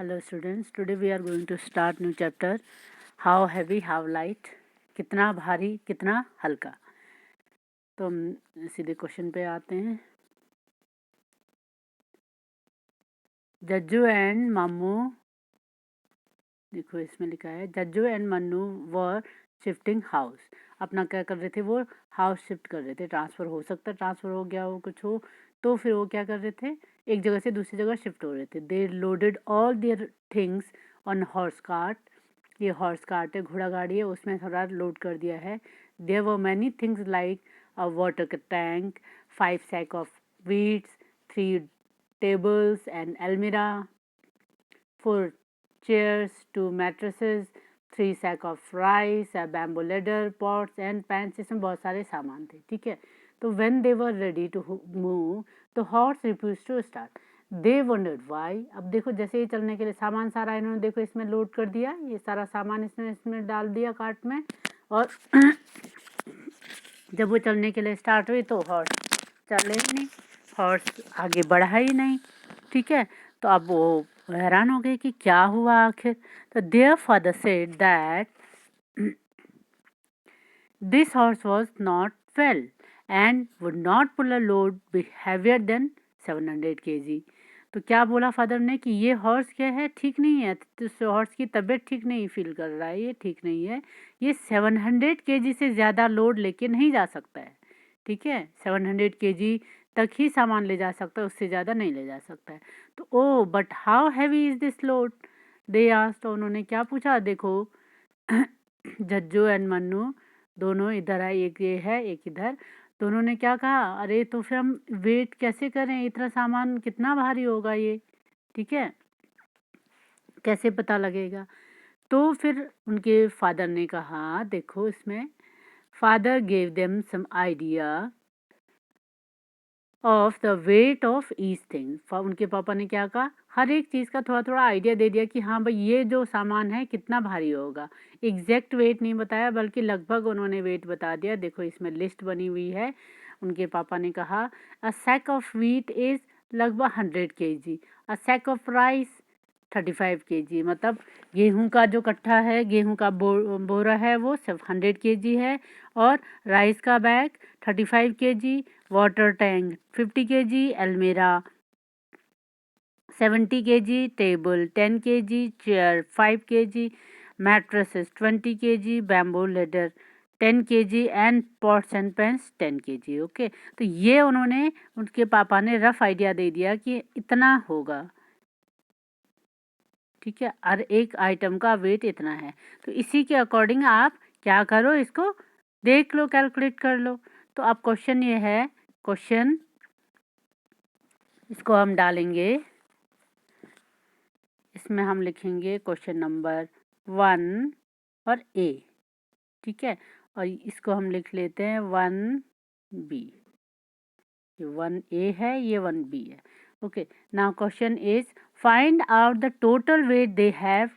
Hello students, today we are going to start new chapter how heavy how light, कितना भारी कितना हल्का। तो हम सीधे क्वेश्चन पे आते हैं। जज्जू एंड मामू, देखो इसमें लिखा है Jajju and Mannu were shifting house. अपना क्या कर रहे थे, वो हाउस शिफ्ट कर रहे थे। ट्रांसफ़र हो सकता है, ट्रांसफ़र हो गया हो कुछ हो, तो फिर वो क्या कर रहे थे, एक जगह से दूसरी जगह शिफ्ट हो रहे थे। They loaded all their things on horse cart. ये हॉर्स कार्ट है, घोड़ा गाड़ी है, उसमें थोड़ा लोड कर दिया है। There were many things like a water tank, 5 sack of wheats, 3 tables and अलमीरा, 4 chairs, 2 mattresses, 3 sack of rice, a bamboo ladder, pots and pans। इसमें बहुत सारे सामान थे, ठीक है। तो when they were ready to move, the horse refused to start. They wondered why। अब देखो जैसे ही चलने के लिए सामान सारा इन्होंने देखो इसमें लोड कर दिया, ये सारा सामान इसमें डाल दिया कार्ट में, और जब वो चलने के लिए स्टार्ट हुई तो हॉर्स चले ही नहीं, हॉर्स आगे बढ़ा ही नहीं, ठीक है। तो अब वो हैरान हो गए कि क्या हुआ आखिर। तो their father said that this horse was not well and would not pull a load be heavier than 700 kg। तो क्या बोला फादर ने कि ये हॉर्स क्या है, ठीक नहीं है, तो हॉर्स की तबीयत ठीक नहीं फील कर रहा है, ये ठीक नहीं है, ये 700 kg से ज़्यादा लोड लेके नहीं जा सकता है, ठीक है। 700 kg तक ही सामान ले जा सकता है, उससे ज़्यादा नहीं ले जा सकता है। तो oh but how heavy is this load, they asked. तो उन्होंने क्या पूछा, देखो जज्जू एंड मन्नू दोनों इधर आए, एक ये है एक इधर। तो उन्होंने क्या कहा, अरे तो फिर हम वेट कैसे करें, इतना सामान कितना भारी होगा ये, ठीक है, कैसे पता लगेगा। तो फिर उनके फादर ने कहा, देखो इसमें father gave them some idea of the weight of each thing. उनके पापा ने क्या कहा, हर एक चीज़ का थोड़ा थोड़ा आइडिया दे दिया कि हाँ भाई ये जो सामान है कितना भारी होगा। एग्जैक्ट वेट नहीं बताया, बल्कि लगभग उन्होंने वेट बता दिया। देखो इसमें लिस्ट बनी हुई है। उनके पापा ने कहा a sack of wheat is लगभग 100 kg, a sack of rice 35 kg। मतलब गेहूं का जो कट्टा है, गेहूं का बोरा है, वो सिर्फ 100 kg है, और राइस का bag 35 kg, water tank 50 kg, अलमीरा 70 kg, table 10 kg, chair 5 kg, mattresses 20 kg, bamboo ladder 10 kg and pots and pans 10 kg। Okay, तो ये उन्होंने, उनके पापा ने रफ आइडिया दे दिया कि इतना होगा, ठीक है, हर एक आइटम का वेट इतना है। तो इसी के अकॉर्डिंग आप क्या करो, इसको देख लो, कैलकुलेट कर लो। तो अब क्वेश्चन ये है, क्वेश्चन इसको हम डालेंगे, इसमें हम लिखेंगे क्वेश्चन नंबर 1 और ए, ठीक है, और इसको हम लिख लेते हैं 1B। ये 1A है, ये 1B है। Okay, now question is find out the total wait they had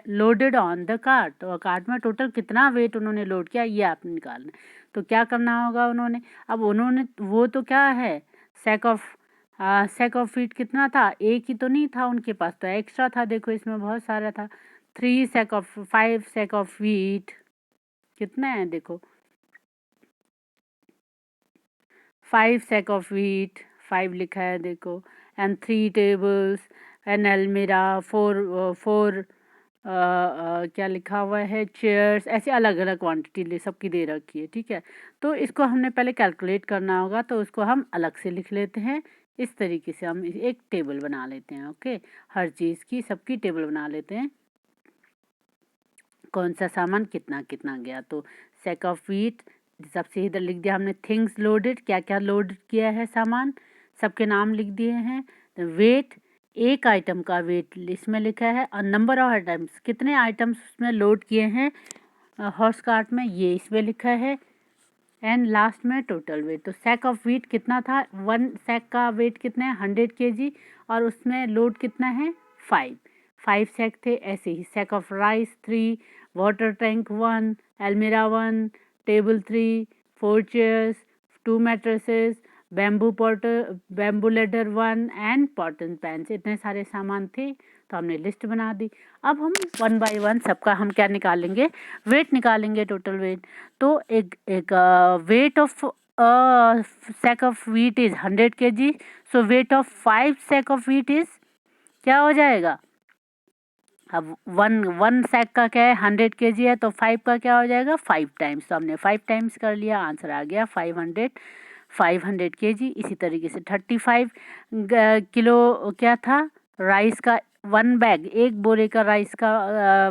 loaded on the cart. तो कार्ट में टोटल कितना वेट उन्होंने लोड किया, ये आपने निकालना है। तो क्या करना होगा उन्होंने, अब उन्होंने वो तो क्या है, सैक ऑफ वीट कितना था, एक ही तो नहीं था उनके पास, तो एक्स्ट्रा था, देखो इसमें बहुत सारा था। 5 सैक ऑफ वीट कितना है, देखो 5 sack of wheat, 5 लिखा है देखो, एंड 3 tables, एन अलमीरा, 4 क्या लिखा हुआ है, चेयर्स, ऐसे अलग अलग क्वांटिटी सबकी दे रखी है, ठीक है। तो इसको हमने पहले कैलकुलेट करना होगा, तो उसको हम अलग से लिख लेते हैं। इस तरीके से हम एक टेबल बना लेते हैं। ओके, हर चीज़ की सबकी टेबल बना लेते हैं, कौन सा सामान कितना कितना गया। तो सैक ऑफ व्हीट सबसे इधर लिख दिया हमने, थिंग्स लोडेड, क्या क्या लोड किया है सामान, सबके नाम लिख दिए हैं। वेट, एक आइटम का वेट इसमें लिखा है, और नंबर ऑफ आइटम्स, कितने आइटम्स उसमें लोड किए हैं हॉर्स कार्ट में, ये इसमें लिखा है, एंड लास्ट में टोटल वेट। तो सैक ऑफ व्हीट कितना था, 1 सैक का वेट कितना है 100 kg, और उसमें लोड कितना है 5 सैक थे। ऐसे ही sack of rice 3, water tank 1, अलमीरा 1, table 3, 4 chairs, 2 mattresses, bamboo pot, bamboo ladder 1 and pot and pans, इतने सारे सामान थे तो हमने लिस्ट बना दी। अब हम 1 बाय 1 सबका हम क्या निकालेंगे, वेट निकालेंगे, टोटल वेट। तो एक weight of sack of wheat is 100 kg, so weight of 5 sack of wheat is क्या हो जाएगा। अब वन सैक का क्या है 100 kg है, तो 5 का क्या हो जाएगा 5 टाइम्स, तो हमने 5 टाइम्स कर लिया, आंसर आ गया 500 kg। इसी तरीके से 35 किलो क्या था राइस का, 1 बैग, एक बोरे का राइस का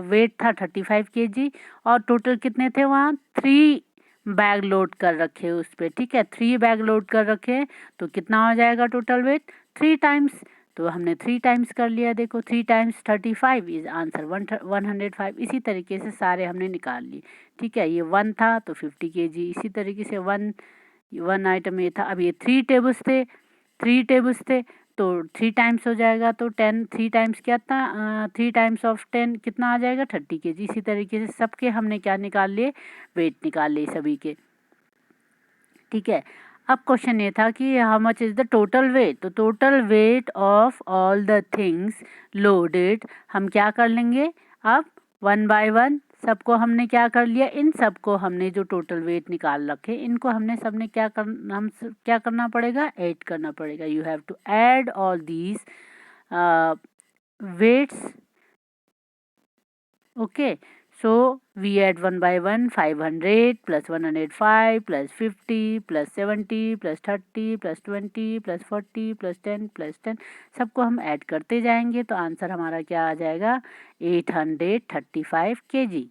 वेट था 35 kg, और टोटल कितने थे वहाँ 3 बैग लोड कर रखे उस पर, ठीक है 3 बैग लोड कर रखे, तो कितना हो जाएगा टोटल वेट 3 टाइम्स, तो हमने 3 टाइम्स कर लिया। देखो 3 टाइम्स 35 इज आंसर 105। इसी तरीके से सारे हमने निकाल लिए, ठीक है। ये 1 था तो 50 kg, इसी तरीके से 1 आइटम ये था। अब ये 3 टेबल्स थे तो 3 टाइम्स हो जाएगा, तो 10, 3 टाइम्स क्या था 3 टाइम्स ऑफ 10 कितना आ जाएगा 30 kg। इसी तरीके से सबके हमने क्या निकाल लिए, वेट निकाल लिए सभी के, ठीक है। अब क्वेश्चन ये था कि how much is the total weight, तो total weight of all the things loaded हम क्या कर लेंगे, अब 1 बाय 1 सबको हमने क्या कर लिया, इन सबको हमने जो टोटल वेट निकाल रखे इनको हमने सबने क्या करना पड़ेगा, ऐड करना पड़ेगा। You have to add all these weights, okay, so we add 1 by 1 500 plus 105 plus 50 plus 70 plus 30 plus 20 plus 40 plus 10 plus 10 सबको हम ऐड करते जाएंगे, तो आंसर हमारा क्या आ जाएगा 835 kg।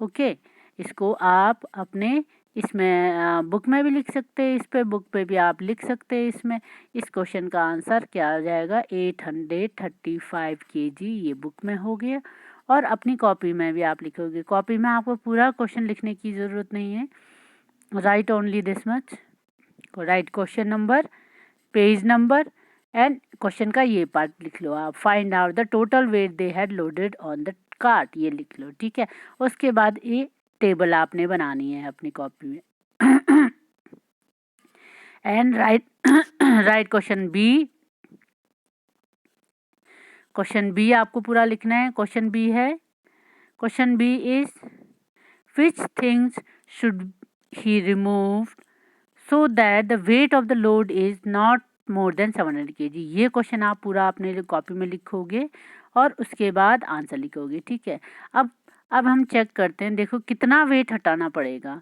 ओके, इसको आप अपने इसमें बुक में भी लिख सकते हैं, इस पे बुक पे भी आप लिख सकते हैं। इसमें इस क्वेश्चन का आंसर क्या आ जाएगा 835 kg, ये बुक में हो गया। और अपनी कॉपी में भी आप लिखोगे, कॉपी में आपको पूरा क्वेश्चन लिखने की ज़रूरत नहीं है, right only this much, right question number, page number and question का ये पार्ट लिख लो आप। Find out the total wait they had loaded on the cart, ये लिख लो, ठीक है। उसके बाद ये टेबल आपने बनानी है अपनी कॉपी में and write question B. Question B आपको पूरा लिखना है। क्वेश्चन बी है, question B is which things should he remove so that the weight of the load is not more than 700 kg। ये क्वेश्चन आप पूरा अपने कॉपी में लिखोगे और उसके बाद आंसर लिखोगे, ठीक है। अब हम चेक करते हैं, देखो कितना वेट हटाना पड़ेगा।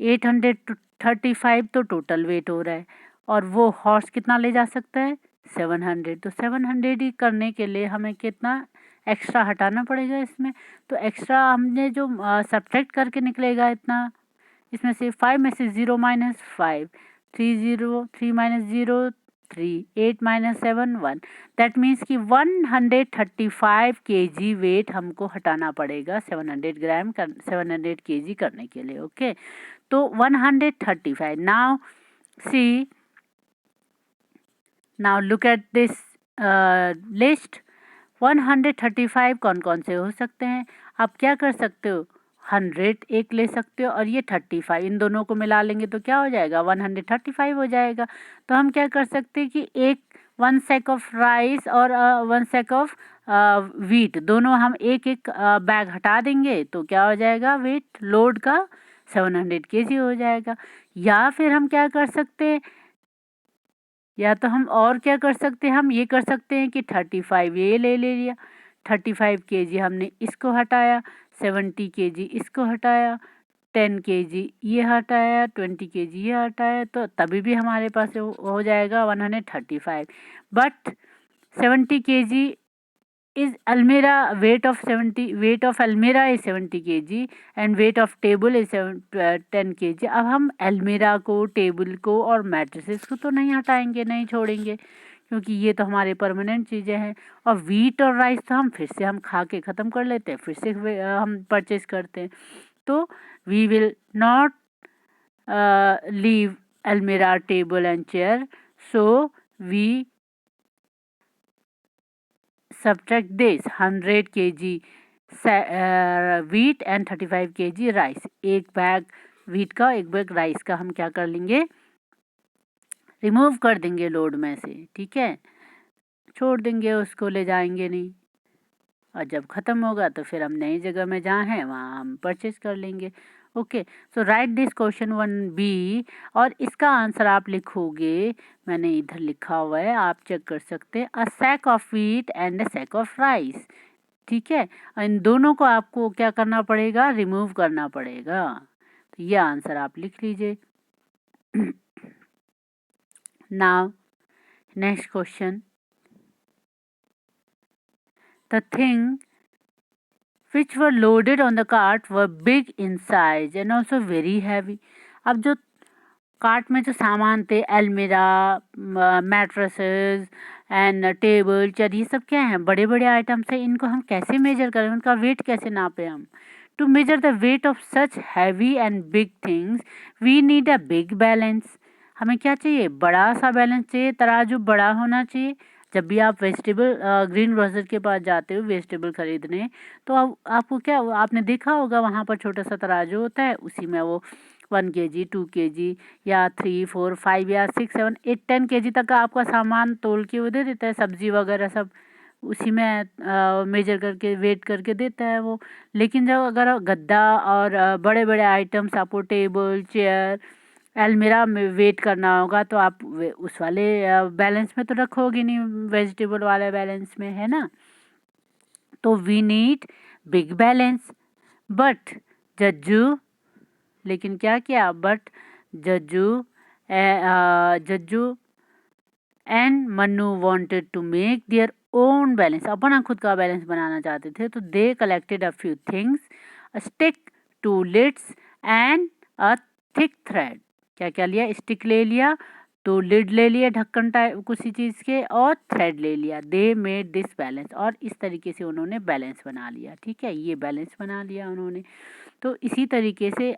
835 तो टोटल वेट हो रहा है, और वो हॉर्स कितना ले जा सकता है 700, तो 700 ही करने के लिए हमें कितना एक्स्ट्रा हटाना पड़ेगा इसमें। तो एक्स्ट्रा हमने जो सब्ट्रैक्ट करके निकलेगा इतना, इसमें से 5 में से 0 minus 5, 3 0, 3 minus 0 3, 8 minus 7 1, that means कि 135 kg वेट हमको हटाना पड़ेगा 700 ग्राम 700 kg करने के लिए, ओके। तो 135, now see, now look at this list. 135 कौन कौन से हो सकते हैं, आप क्या कर सकते हो 100 एक ले सकते हो, और ये 35 इन दोनों को मिला लेंगे तो क्या हो जाएगा 135 हो जाएगा। तो हम क्या कर सकते हैं कि 1 सैक ऑफ राइस और 1 सैक ऑफ व्हीट दोनों हम एक बैग हटा देंगे, तो क्या हो जाएगा वेट लोड का 700 kg हो जाएगा। या फिर हम क्या कर सकते हैं, या तो हम और क्या कर सकते हैं, हम ये कर सकते हैं कि 35 ये ले लिया, 35 kg हमने इसको हटाया, 70 kg इसको हटाया, 10 kg ये हटाया, 20 kg ये हटाया, तो तभी भी हमारे पास हो जाएगा 135। But 70 kg is Almira, weight of Almira is 70 kg and weight of table is 10 kg। अब हम Almira को, टेबल को और मैट्रेसेस को तो नहीं हटाएंगे, नहीं छोड़ेंगे, क्योंकि ये तो हमारे परमानेंट चीज़ें हैं। और व्हीट और राइस तो हम फिर से हम खा के ख़त्म कर लेते हैं, फिर से हम परचेज करते हैं। तो we will not leave Almira, table and chair, so we subtract this 100 kg wheat and 35 kg rice. एक बैग व्हीट का, एक बैग राइस का हम क्या कर लेंगे रिमूव कर देंगे लोड में से, ठीक है, छोड़ देंगे उसको, ले जाएंगे नहीं, और जब ख़त्म होगा तो फिर हम नई जगह में जहाँ हैं वहाँ हम परचेज कर लेंगे। Okay, so right this question 1B, और इसका आंसर आप लिखोगे, मैंने इधर लिखा हुआ है, आप चेक कर सकते हैं, a sack of wheat and a sack of rice, ठीक है। इन दोनों को आपको क्या करना पड़ेगा, रिमूव करना पड़ेगा। तो ये आंसर आप लिख लीजिए। Now next question, the thing which were loaded on the cart were big in size and also very heavy। अब जो कार्ट में जो सामान थे, अलमीरा, मैट्रेसेस एंड टेबल चेयर, ये सब क्या हैं, बड़े बड़े आइटम्स हैं। इनको हम कैसे मेजर करें, उनका वेट कैसे नापें हम। To measure the weight of such heavy and big things we need a big balance. हमें क्या चाहिए, बड़ा सा बैलेंस चाहिए, तराजू बड़ा होना चाहिए। जब भी आप वेजिटेबल ग्रीन ग्रोसर के पास जाते हो वेजिटेबल खरीदने, तो आपको क्या, आपने देखा होगा वहाँ पर छोटा सा तराजू होता है, उसी में वो 1 kg 2 kg या 3 4 5 या 6 7 8 10 kg तक का आपका सामान तोल के वो दे देता है, सब्जी वगैरह सब उसी में मेजर करके वेट करके देता है वो। लेकिन जब अगर गद्दा और बड़े बड़े आइटम्स आपको टेबल चेयर अलमीरा में वेट करना होगा, तो आप उस वाले बैलेंस में तो रखोगे नहीं, वेजिटेबल वाले बैलेंस में, है ना। तो we need big balance, but Jajju, लेकिन क्या किया, but Jajju Jajju and Mannu wanted to make their own balance, अपना खुद का बैलेंस बनाना चाहते थे। तो they collected a few things, a stick, two lids and a thick thread. क्या क्या लिया, स्टिक ले लिया, तो लिड ले लिया ढक्कन टाइप किसी चीज़ के, और थ्रेड ले लिया। दे मेड दिस बैलेंस, और इस तरीके से उन्होंने बैलेंस बना लिया, ठीक है, ये बैलेंस बना लिया उन्होंने। तो इसी तरीके से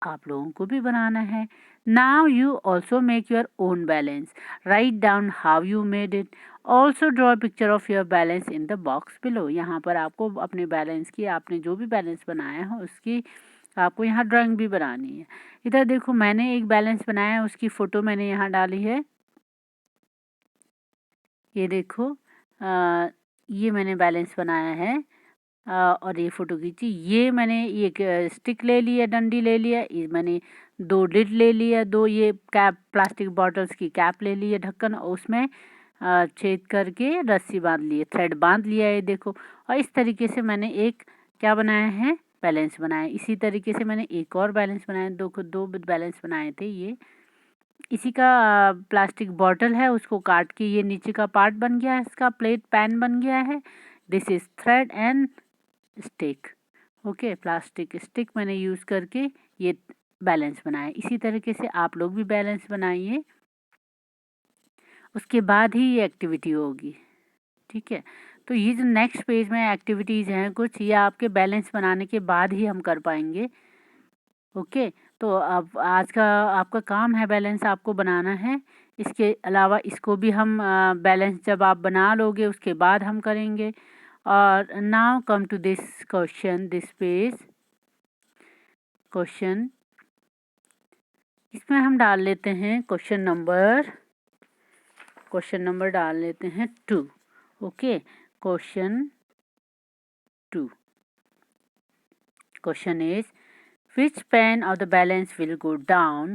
आप लोगों को भी बनाना है। Now you also make your own balance, write down how you made it, also draw picture of your balance in the box below. यहाँ पर आपको अपने बैलेंस की, आपने जो भी बैलेंस बनाया हो उसकी आपको यहाँ ड्राइंग भी बनानी है। इधर देखो, मैंने एक बैलेंस बनाया है, उसकी फ़ोटो मैंने यहाँ डाली है, ये देखो, ये मैंने बैलेंस बनाया है, और ये फ़ोटो खींची। ये मैंने एक स्टिक ले लिया, डंडी ले लिया, ये मैंने 2 लिड ले लिया, 2 ये कैप, प्लास्टिक बॉटल्स की कैप ले ली है ढक्कन, और उसमें छेद करके रस्सी बांध ली है, थ्रेड बांध लिया है, देखो। और इस तरीके से मैंने एक क्या बनाया है, बैलेंस बनाया। इसी तरीके से मैंने एक और बैलेंस बनाया, दो बैलेंस बनाए थे। ये इसी का प्लास्टिक बॉटल है, उसको काट के ये नीचे का पार्ट बन गया है, इसका प्लेट पैन बन गया है। This is thread and stick, okay, plastic stick मैंने यूज़ करके ये बैलेंस बनाया। इसी तरीके से आप लोग भी बैलेंस बनाइए, उसके बाद ही ये एक्टिविटी होगी, ठीक है। तो ये जो नेक्स्ट पेज में एक्टिविटीज़ हैं कुछ, ये आपके बैलेंस बनाने के बाद ही हम कर पाएंगे, ओके। तो अब आज का आपका काम है, बैलेंस आपको बनाना है। इसके अलावा इसको भी हम बैलेंस जब आप बना लोगे उसके बाद हम करेंगे। और now come to this question, this page question, इसमें हम डाल लेते हैं क्वेश्चन नंबर डाल लेते हैं 2, okay. Question 2, question is which pen of the balance will go down,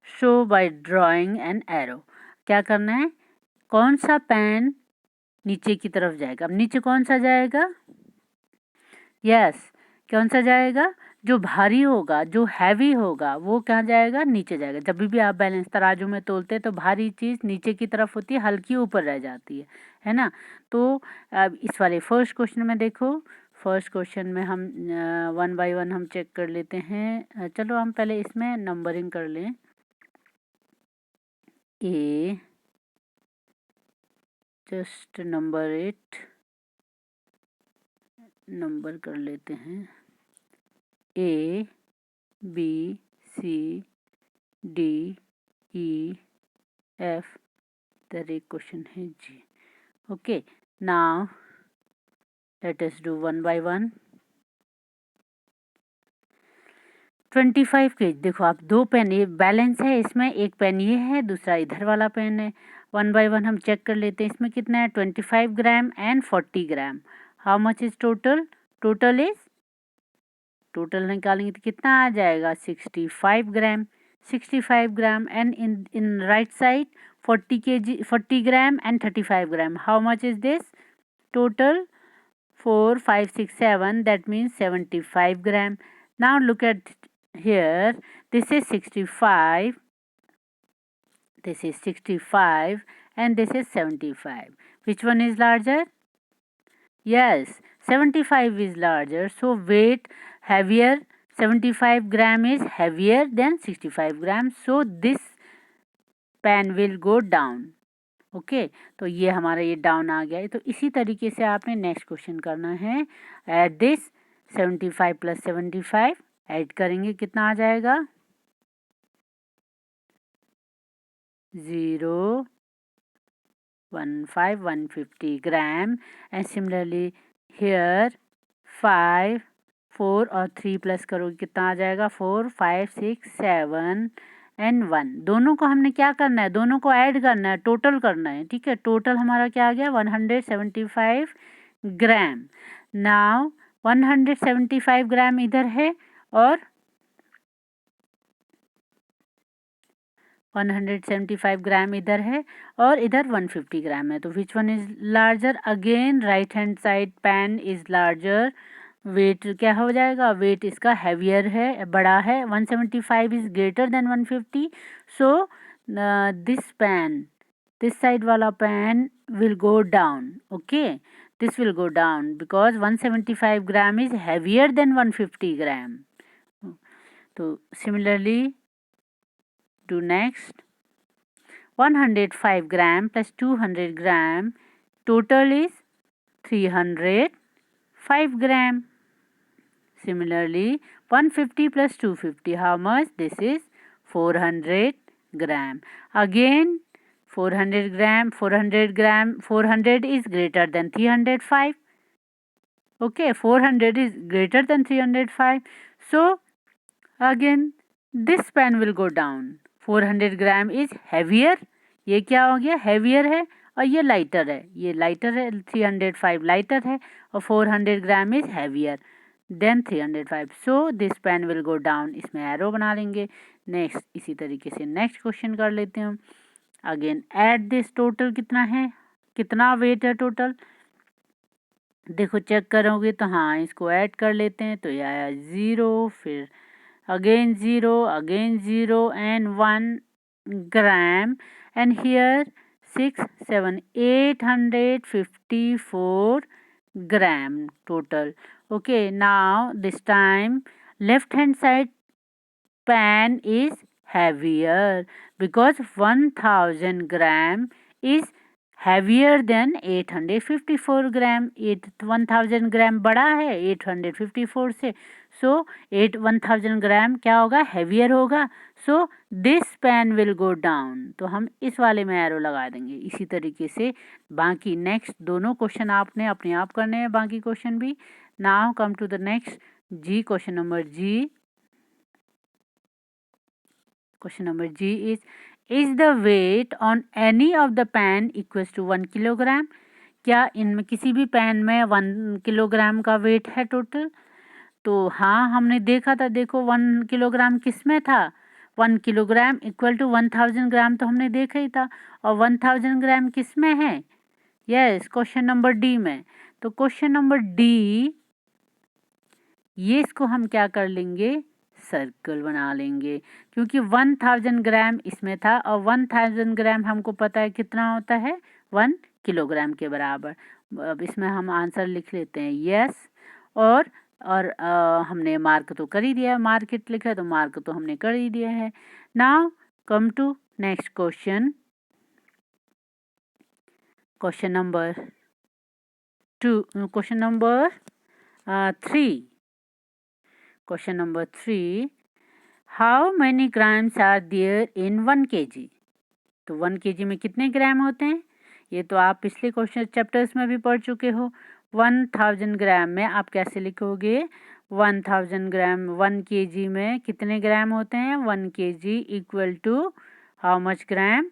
show by drawing an arrow। क्या करना है, कौन सा पेन नीचे की तरफ जाएगा। अब नीचे कौन सा जाएगा, यस, कौन सा जाएगा, जो भारी होगा, जो हैवी होगा, वो कहाँ जाएगा, नीचे जाएगा। जब भी आप बैलेंस तराजू में तोलते हैं तो भारी चीज़ नीचे की तरफ होती है, हल्की ऊपर रह जाती है ना। तो अब इस वाले फर्स्ट क्वेश्चन में देखो, फर्स्ट क्वेश्चन में हम 1 बाय 1 हम चेक कर लेते हैं। चलो हम पहले इसमें नंबरिंग कर लें। ए, जस्ट नंबर 8 नंबर कर लेते हैं, A B C D E F, इधर एक क्वेश्चन है जी, okay. Now let us do 1 by 1। 25 KG. देखो आप दो पेन ये बैलेंस है, इसमें एक पेन ये है, दूसरा इधर वाला पेन है। वन बाय वन हम चेक कर लेते हैं। इसमें कितना है 25 gram and 40 gram. How much is total? Total is, total निकालेंगे तो कितना आ जाएगा 65 ग्राम। 65 gram and in right side 40 KG 40 gram and 35 gram. How much is this? Total 4 5 6 7, that means 75 gram. Now look at here, this is 65, this is 65 and this is 75. Which one is larger? Yes, 75 is larger, so weight heavier, 75 gram is heavier than 65 gram, so this pen will go down. Okay तो ये हमारा ये down आ गया है। तो इसी तरीके से आपने नेक्स्ट क्वेश्चन करना है। एट दिस 75 प्लस 75 ऐड करेंगे, कितना आ जाएगा 0 15 150 ग्राम। एंड सिमिलरली हियर 5 4 और 3 प्लस करोगे कितना आ जाएगा 4 5 6 7 एंड 1। दोनों को हमने क्या करना है, दोनों को ऐड करना है, टोटल करना है। ठीक है, टोटल हमारा क्या आ गया 175 ग्राम। नाउ 175 ग्राम इधर है और 175 ग्राम इधर है और इधर 150 ग्राम है। तो which one is larger? Again right hand side pan is larger. Weight क्या हो जाएगा, वेट इसका हैवियर है, बड़ा है। 175 is greater than 150, so this pen, this side वाला pen will go down. Okay, this will go down because 175 gram is heavier than 150 gram. तो similarly to next 105 gram plus 200 gram, total is 305 gram. Similarly 150 plus 250, how much? This is 400 gram. Again 400 gram 400 is greater than 305. Okay, 400 is greater than 305, so again this pen will go down. 400 gram is heavier, ये क्या हो गया heavier है, और ये lighter है, ये lighter है। 305 लाइटर है और 400 gram is heavier than 305, so this pan will go down. इसमें एरो बना लेंगे। नेक्स्ट इसी तरीके से नेक्स्ट क्वेश्चन कर लेते हैं हम। अगेन ऐड दिस, टोटल कितना है, कितना वेट है टोटल? देखो चेक करोगे तो हाँ, इसको ऐड कर लेते हैं तो ये आया 0, फिर again 0 and 1 gram, and here 6 7 854 gram total. Okay, now this time left hand side pan is heavier because 1000 gram is heavier than 854 ग्राम। 1000 ग्राम बड़ा है 854 से, सो 1000 ग्राम क्या होगा हेवियर होगा, so this pan will go down. तो हम इस वाले में एरो लगा देंगे। इसी तरीके से बाकी नेक्स्ट दोनों क्वेश्चन आपने अपने आप करने हैं, बाकी क्वेश्चन भी। Now come to the next G, question number G. Question number G is the weight on any of the pan equals to 1 kilogram? क्या इनमें किसी भी पेन में 1 किलोग्राम का वेट है टोटल? तो हाँ, हमने देखा था, देखो 1 किलोग्राम किस में था, 1 किलोग्राम इक्वल टू 1000 ग्राम, तो हमने देखा ही था। और 1000 ग्राम किस में है? यस, क्वेश्चन नंबर डी में। तो क्वेश्चन नंबर डी, ये इसको हम क्या कर लेंगे, सर्कल बना लेंगे, क्योंकि 1000 ग्राम इसमें था और 1000 ग्राम हमको पता है कितना होता है 1 किलोग्राम के बराबर। अब इसमें हम आंसर लिख लेते हैं यस, और हमने मार्क तो कर ही दिया है, मार्केट लिखा है तो मार्क तो हमने कर ही दिया है। Now come to next question, question number 3। Question number 3, how many grams are there in 1 kg? तो 1 kg में कितने ग्राम होते हैं? ये तो आप पिछले क्वेश्चन चैप्टर्स में भी पढ़ चुके हो। 1000 ग्राम में आप कैसे लिखोगे? 1000 ग्राम 1 kg में कितने ग्राम होते हैं? 1 kg equal to how much gram?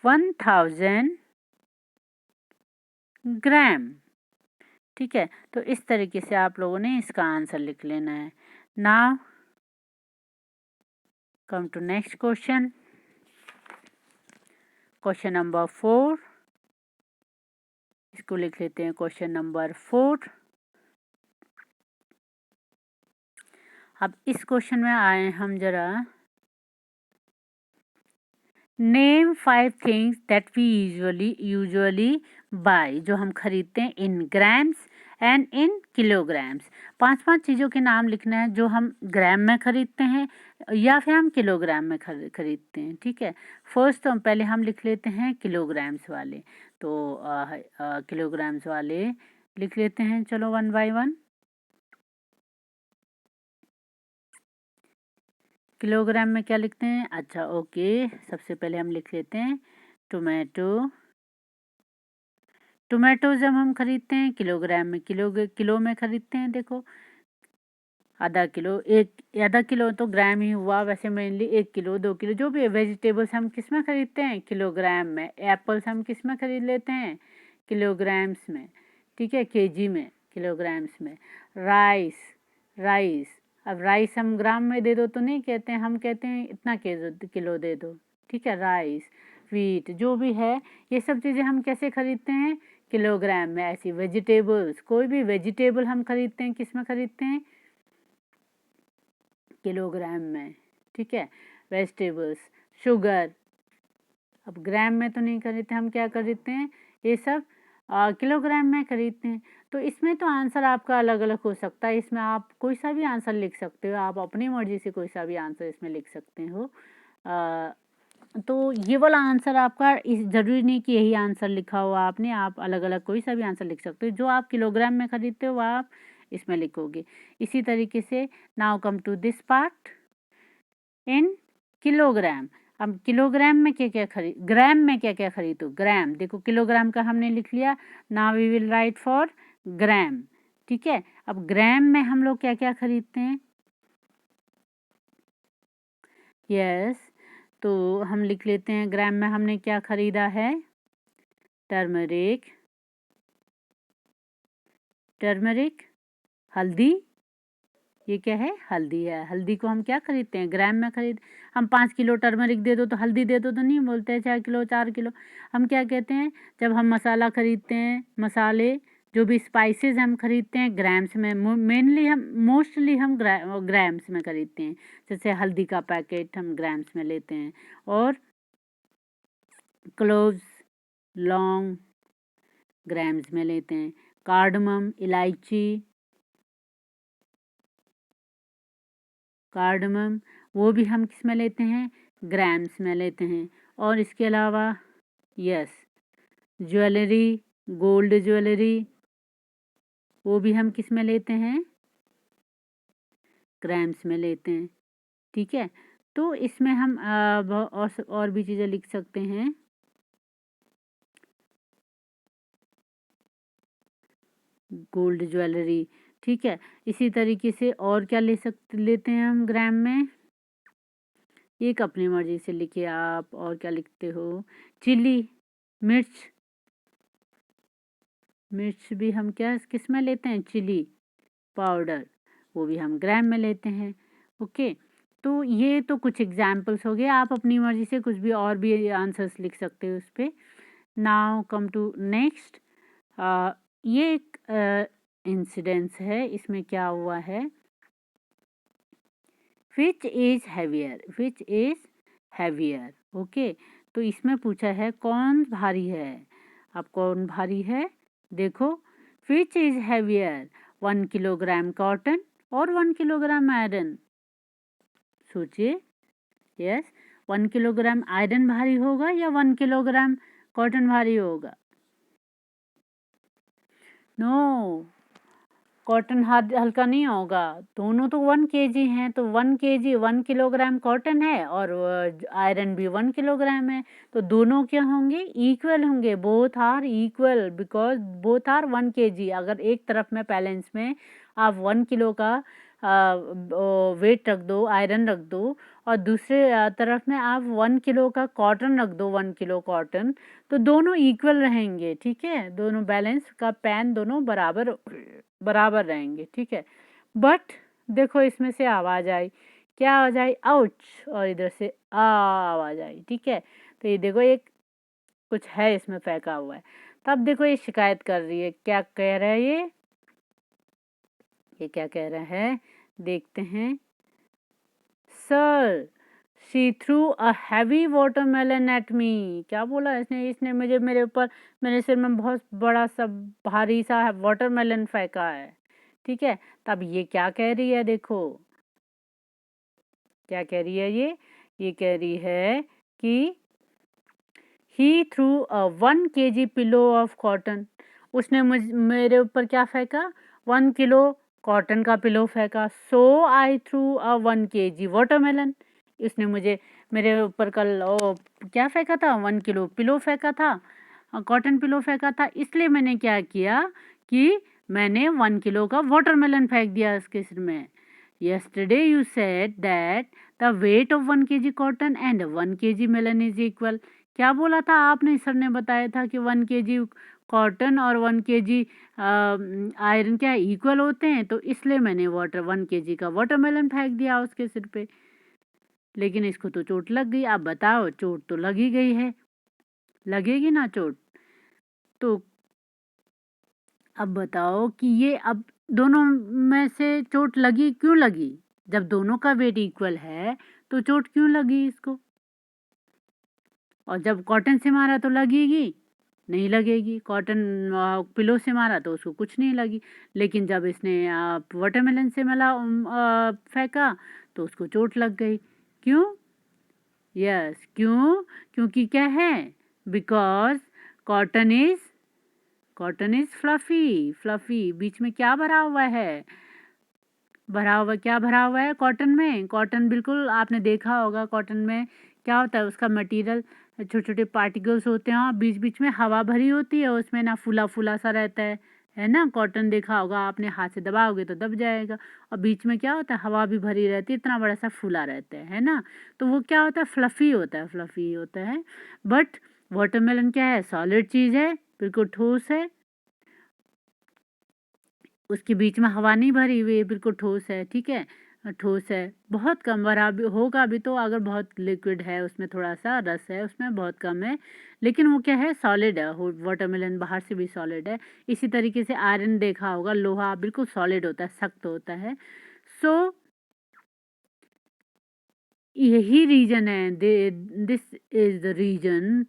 1000 gram. ठीक है, तो इस तरीके से आप लोगों ने इसका आंसर लिख लेना है। Now come to next question. Question number 4, इसको लिख लेते हैं क्वेश्चन नंबर 4। अब इस क्वेश्चन में आए हम जरा, name 5 things that we usually buy, जो हम खरीदते हैं in grams and in kilograms. 5 चीज़ों के नाम लिखना है जो हम ग्राम में खरीदते हैं या फिर हम किलोग्राम में खरीदते हैं। ठीक है, फर्स्ट तो पहले हम लिख लेते हैं किलोग्राम्स वाले। तो किलोग्राम्स वाले लिख लेते हैं, चलो 1 बाय 1। किलोग्राम में क्या लिखते हैं? अच्छा ओके, सबसे पहले हम लिख लेते हैं टोमेटो। टोमेटो जब हम खरीदते हैं किलोग्राम में, किलो में खरीदते हैं। देखो आधा किलो, आधा किलो तो ग्राम ही हुआ, वैसे मेनली 1 किलो 2 किलो जो भी है। वेजिटेबल्स हम किस में खरीदते हैं? किलोग्राम में। एप्पल्स हम किस में खरीद लेते हैं? किलोग्राम्स में। ठीक है, केजी में, किलोग्राम्स में। राइस, अब राइस हम ग्राम में दे दो तो नहीं कहते हैं, हम कहते हैं इतना किलो दे दो। ठीक है, राइस, व्हीट जो भी है, ये सब चीज़ें हम कैसे खरीदते हैं? किलोग्राम में। ऐसी वेजिटेबल्स, कोई भी वेजिटेबल हम खरीदते हैं किस में खरीदते हैं? किलोग्राम में। ठीक है, वेजिटेबल्स। शुगर अब ग्राम में तो नहीं खरीदते, हम क्या खरीदते हैं? ये सब किलोग्राम में खरीदते हैं। तो इसमें तो आंसर आपका अलग अलग हो सकता है, इसमें आप कोई सा भी आंसर लिख सकते हो, आप अपनी मर्जी से कोई सा भी आंसर इसमें लिख सकते हो। तो ये वाला आंसर आपका इस ज़रूरी नहीं कि यही आंसर लिखा हो आपने, आप अलग अलग कोई सा भी आंसर लिख सकते हो। जो आप किलोग्राम में खरीदते हो वो आप इसमें लिखोगे। इसी तरीके से now come to this part in kilogram. अब किलोग्राम में क्या क्या ग्राम में क्या क्या खरीदो? ग्राम, देखो किलोग्राम का हमने लिख लिया, now we will write for gram. ठीक है, अब ग्राम में हम लोग क्या क्या खरीदते हैं? यस, तो हम लिख लेते हैं ग्राम में हमने क्या खरीदा है? टर्मरिक, हल्दी, ये क्या है? हल्दी है। हल्दी को हम क्या खरीदते हैं? ग्राम में हम 5 किलो टर्मरिक दे दो तो हल्दी दे दो तो नहीं बोलते हैं 6 किलो 4 किलो। हम क्या कहते हैं? जब हम मसाला खरीदते हैं, मसाले जो भी स्पाइसेस हम खरीदते हैं ग्राम्स में, मोस्टली हम ग्राम्स में खरीदते हैं। जैसे हल्दी का पैकेट हम ग्राम्स में लेते हैं, और क्लोव्स, लौंग ग्राम्स में लेते हैं। कार्डमम, इलायची, कार्डमम वो भी हम किस में लेते हैं? ग्राम्स में लेते हैं। और इसके अलावा यस, ज्वेलरी, गोल्ड ज्वेलरी, वो भी हम किस में लेते हैं? ग्राम्स में लेते हैं। ठीक है, तो इसमें हम और भी चीज़ें लिख सकते हैं। गोल्ड ज्वेलरी, ठीक है। इसी तरीके से और क्या लेते हैं हम ग्राम में? एक अपनी मर्जी से लिखिए आप, और क्या लिखते हो? चिली, मिर्च भी हम क्या किस में लेते हैं? चिली पाउडर, वो भी हम ग्राम में लेते हैं। ओके, तो ये तो कुछ एग्जाम्पल्स हो गए, आप अपनी मर्जी से कुछ भी और भी आंसर्स लिख सकते हो उस पर। Now come to next. ये एक इंसिडेंस है, इसमें क्या हुआ है? Which is heavier, okay. तो इसमें पूछा है कौन भारी है। अब कौन भारी है? देखो, विच इज हैवियर, 1 किलोग्राम कॉटन और 1 किलोग्राम आयरन। सोचिए, यस, 1 किलोग्राम आयरन भारी होगा या 1 किलोग्राम कॉटन भारी होगा? नो, कॉटन हल्का नहीं होगा, दोनों तो 1 kg हैं, तो 1 kg 1 किलोग्राम कॉटन है और आयरन भी 1 किलोग्राम है, तो दोनों क्या होंगे, इक्वल होंगे, both are equal because both are 1 kg। अगर एक तरफ में बैलेंस में आप 1 किलो का वेट रख दो, आयरन रख दो, और दूसरे तरफ में आप 1 किलो का कॉटन रख दो, 1 किलो कॉटन, तो दोनों इक्वल रहेंगे, ठीक है, दोनों बैलेंस का पैन दोनों बराबर बराबर रहेंगे, ठीक है। बट देखो इसमें से आवाज़ आई, क्या आवाज़ आई, आउच, और इधर से आवाज़ आई, ठीक है। तो ये देखो एक कुछ है इसमें फेंका हुआ है। तब देखो ये शिकायत कर रही है, क्या कह रहा है ये क्या कह रहा है, देखते हैं। Sir she through a heavy watermelon at me, क्या बोला इसने मुझे, मेरे ऊपर, मेरे सिर में बहुत बड़ा सा भारी सा वाटरमेलन फेंका है, ठीक है। तब ये क्या कह रही है, देखो क्या कह रही है, ये कह रही है कि he threw a 1 kg pillow of cotton, उसने मेरे ऊपर क्या फेंका, 1 किलो कॉटन का पिलो फेंका। सो आई थ्रू अ 1 kg वाटरमेलन, इसने मुझे मेरे ऊपर कल क्या फेंका था, 1 किलो पिलो फेंका था, कॉटन पिलो फेंका था, इसलिए मैंने क्या किया कि मैंने 1 किलो का वाटरमेलन फेंक दिया उसके सिर में। Yesterday you said that the weight of 1 kg cotton and 1 kg melon is equal. क्या बोला था आपने, सर ने बताया था कि 1 kg कॉटन और 1 kg आयरन क्या इक्वल होते हैं, तो इसलिए मैंने 1 kg का वाटरमेलन फेंक दिया उसके सिर पे। लेकिन इसको तो चोट लग गई। आप बताओ, चोट तो लगी गई है, लगेगी ना चोट। तो अब बताओ कि ये अब दोनों में से चोट लगी क्यों लगी, जब दोनों का वेट इक्वल है तो चोट क्यों लगी इसको। और जब कॉटन से मारा तो लगेगी नहीं, लगेगी, कॉटन पिलो से मारा तो उसको कुछ नहीं लगी। लेकिन जब इसने वाटरमेलन से मला फेंका तो उसको चोट लग गई। क्यों, यस क्यों, क्योंकि क्या है, because cotton is cotton is fluffy, fluffy बीच में क्या भरा हुआ है, भरा हुआ क्या भरा हुआ है कॉटन में। कॉटन बिल्कुल आपने देखा होगा, कॉटन में क्या होता है, उसका मटेरियल छोटे छोटे पार्टिकल्स होते हैं और बीच बीच में हवा भरी होती है, उसमें ना फूला फूला सा रहता है ना। कॉटन देखा होगा आपने, हाथ से दबाओगे तो दब जाएगा, और बीच में क्या होता है, हवा भी भरी रहती है, इतना बड़ा सा फूला रहता है ना। तो वो क्या होता है, फ्लफी होता है, फ्लफी होता है। बट वाटरमेलन क्या है, सॉलिड चीज़ है, बिल्कुल ठोस है, उसके बीच में हवा नहीं भरी हुई है, बिल्कुल ठोस है, ठीक है, ठोस है, बहुत कम भरा भी होगा भी तो, अगर बहुत लिक्विड है उसमें थोड़ा सा रस है, उसमें बहुत कम है, लेकिन वो क्या है, सॉलिड है। वाटरमेलन बाहर से भी सॉलिड है। इसी तरीके से आयरन देखा होगा, लोहा बिल्कुल सॉलिड होता है, सख्त होता है। सो यही रीजन है, दिस इज द रीजन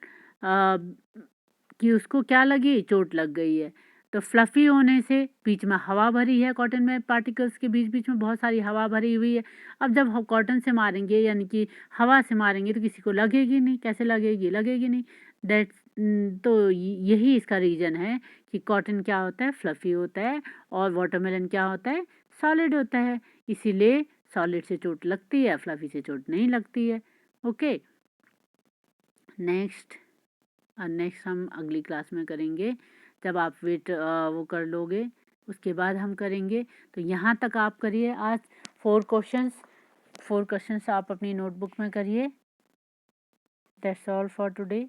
कि उसको क्या लगी, चोट लग गई है। तो फ्लफी होने से बीच में हवा भरी है, कॉटन में पार्टिकल्स के बीच बीच में बहुत सारी हवा भरी हुई है। अब जब हम कॉटन से मारेंगे यानी कि हवा से मारेंगे तो किसी को लगेगी नहीं, कैसे लगेगी, लगेगी नहीं। दैट्स तो यही इसका रीज़न है कि कॉटन क्या होता है, फ्लफी होता है, और वाटरमेलन क्या होता है, सॉलिड होता है। इसीलिए सॉलिड से चोट लगती है, फ्लफी से चोट नहीं लगती है। ओके, नेक्स्ट नेक्स्ट हम अगली क्लास में करेंगे, जब आप वेट वो कर लोगे उसके बाद हम करेंगे। तो यहाँ तक आप करिए आज 4 क्वेश्चंस आप अपनी नोटबुक में करिए। That's all for today.